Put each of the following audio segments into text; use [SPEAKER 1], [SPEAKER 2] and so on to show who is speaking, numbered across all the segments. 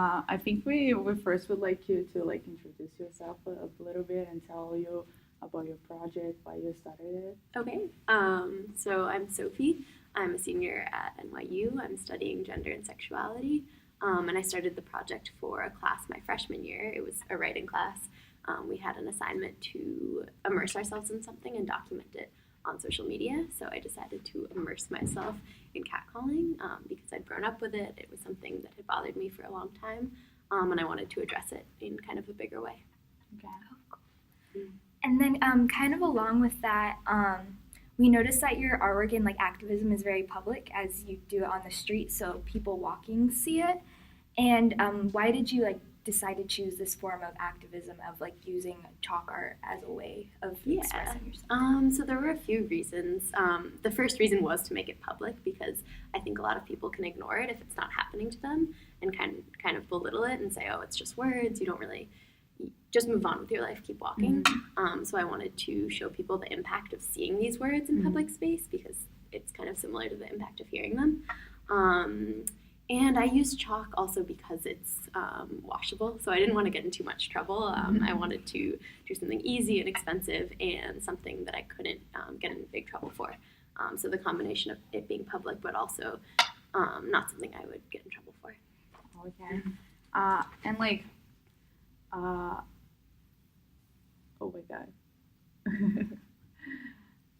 [SPEAKER 1] I think we first would like you to like introduce yourself a little bit and tell you about your project, why you started it.
[SPEAKER 2] Okay, so I'm Sophie. I'm a senior at NYU. I'm studying gender and sexuality. And I started the project for a class my freshman year. It was a writing class. We had an assignment to immerse ourselves in something and document it on social media. So I decided to immerse myself in catcalling because I'd grown up with it. It was something that had bothered me for a long time, and I wanted to address it in kind of a bigger way.
[SPEAKER 1] Okay.
[SPEAKER 3] And then, kind of along with that, we noticed that your artwork and like activism is very public, as you do it on the street, so people walking see it. And why did you like decide to choose this form of activism of like using chalk art as a way of expressing yourself?
[SPEAKER 2] So there were a few reasons. The first reason was to make it public because I think a lot of people can ignore it if it's not happening to them and kind of belittle it and say, oh, it's just words. You don't really just move on with your life, keep walking. So I wanted to show people the impact of seeing these words in public space because it's kind of similar to the impact of hearing them. And I use chalk also because it's washable, so I didn't want to get in too much trouble. I wanted to do something easy and expensive and something that I couldn't get in big trouble for. So the combination of it being public but also not something I would get in trouble for.
[SPEAKER 1] Okay. And like, oh my god.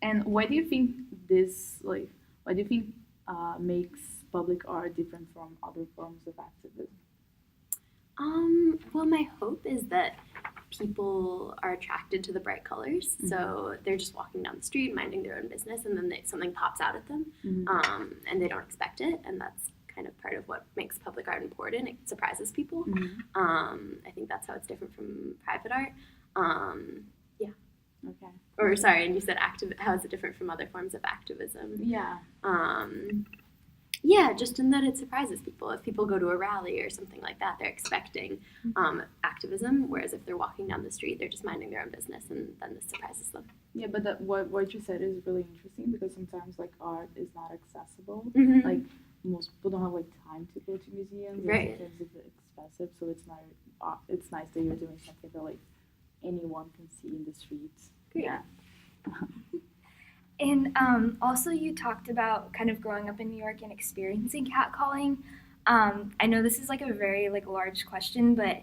[SPEAKER 1] And why do you think makes public art different from other forms of activism?
[SPEAKER 2] Well, my hope is that people are attracted to the bright colors. So they're just walking down the street, minding their own business, and then something pops out at them, and they don't expect it. And that's kind of part of what makes public art important. It surprises people. I think that's how it's different from private art. Yeah.
[SPEAKER 1] Okay.
[SPEAKER 2] Or sorry, and you said how is it different from other forms of activism?
[SPEAKER 1] Yeah.
[SPEAKER 2] Yeah, just in that it surprises people. If people go to a rally or something like that, they're expecting activism, whereas if they're walking down the street, they're just minding their own business, and then this surprises them.
[SPEAKER 1] Yeah, but what you said is really interesting because sometimes like art is not accessible. Like most people don't have like time to go to museums.
[SPEAKER 2] Right.
[SPEAKER 1] And sometimes it's expensive, so it's not. It's nice that you're doing something that like anyone can see in the streets.
[SPEAKER 2] Great.
[SPEAKER 1] Yeah.
[SPEAKER 3] And also, you talked about kind of growing up in New York and experiencing catcalling. I know this is like a very like large question, but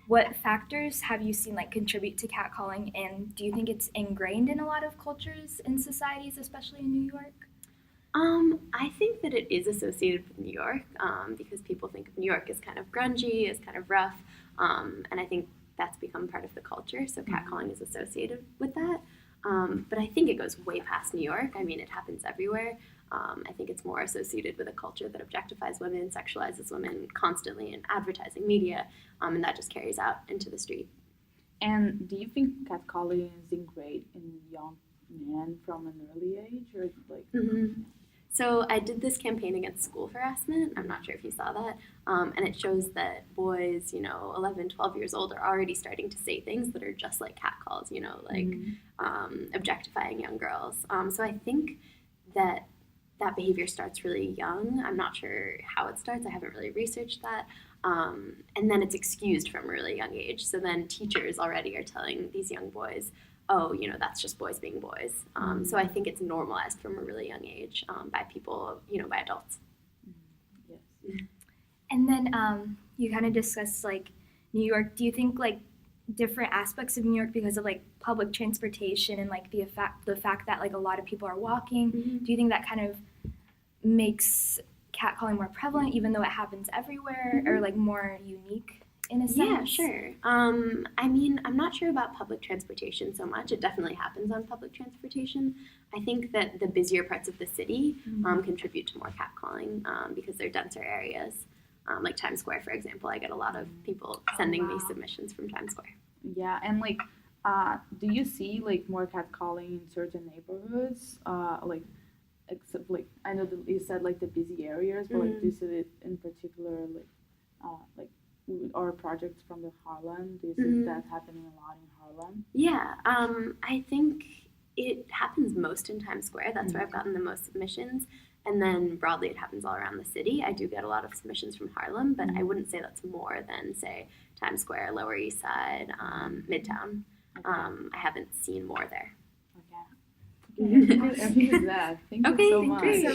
[SPEAKER 3] what factors have you seen like contribute to catcalling, and do you think it's ingrained in a lot of cultures and societies, especially in New York?
[SPEAKER 2] I think that it is associated with New York because people think of New York as kind of grungy, as kind of rough, and I think that's become part of the culture. So catcalling is associated with that. But I think it goes way past New York. I mean, it happens everywhere. I think it's more associated with a culture that objectifies women, sexualizes women constantly in advertising media, and that just carries out into the street.
[SPEAKER 1] And do you think catcalling is ingrained in young men from an early age, or like?
[SPEAKER 2] So I did this campaign against school harassment. I'm not sure if you saw that. And it shows that boys, 11, 12 years old are already starting to say things that are just like catcalls, like objectifying young girls. So I think that behavior starts really young. I'm not sure how it starts. I haven't really researched that. And then it's excused from a really young age. So then teachers already are telling these young boys, oh, that's just boys being boys. So I think it's normalized from a really young age by people, by adults.
[SPEAKER 1] Yes.
[SPEAKER 3] And then you kind of discussed like New York. Do you think like different aspects of New York because of like public transportation and like the fact that like a lot of people are walking, do you think that kind of makes catcalling more prevalent even though it happens everywhere or like more unique? In a sense?
[SPEAKER 2] Yeah, sure. I mean, I'm not sure about public transportation so much. It definitely happens on public transportation. I think that the busier parts of the city contribute to more catcalling because they're denser areas. Like Times Square, for example, I get a lot of people sending me submissions from Times Square.
[SPEAKER 1] Yeah, and like, do you see like more catcalling in certain neighborhoods? Except like I know that you said like the busy areas, but like do you see it in particular like or projects from the Harlem? Do you see that happening a lot in Harlem?
[SPEAKER 2] Yeah, I think it happens most in Times Square. That's where I've gotten the most submissions. And then broadly, it happens all around the city. I do get a lot of submissions from Harlem, but I wouldn't say that's more than, say, Times Square, Lower East Side, Midtown. I haven't seen more there.
[SPEAKER 1] Okay. I think it's that. Thank you so much.
[SPEAKER 2] Great.